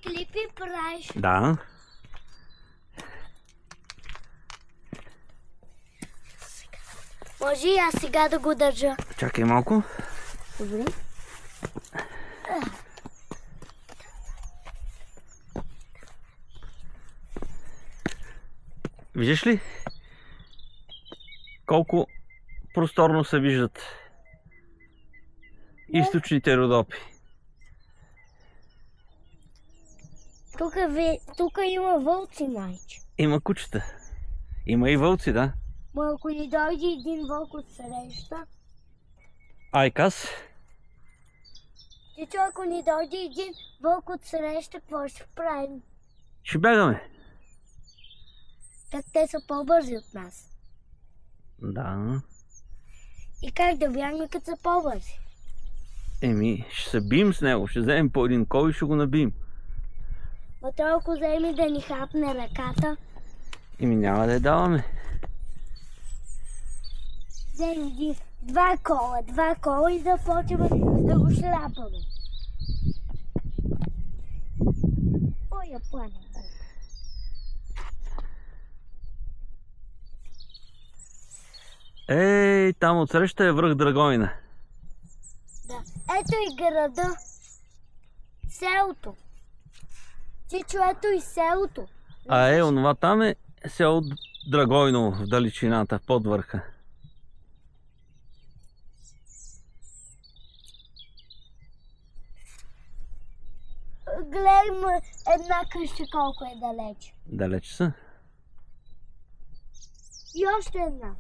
клипи правиш. Да. Може и аз сега да го държа. Чакай малко. Добре. Виждаш ли? Колко просторно се виждат източните Родопи. Тук има вълци, майче. Има кучета. Има и вълци, да. Ма ако ни дойде един вълк от среща, Айкас. Чичо, ако ни дойде един вълк от среща, какво ще правим? Ще бягаме. Так те са по-бързи от нас. Да. И как да бягаме, като са по-бързи? Еми, ще се бием с него. Ще вземем по един кол и ще го набием. Ма той ако вземе да ни хапне ръката, Еми, няма да я даваме. вземе два кола и започваме да го шляпаме. Ой, я плана. Ей, там отсреща е връх Драгойна. Да. Ето и града. Селото. Чичо, ето и селото. А онова там е село Драгойно в далечината, под върха. Гледай му една къща колко е далеч. Далеч са. И още една.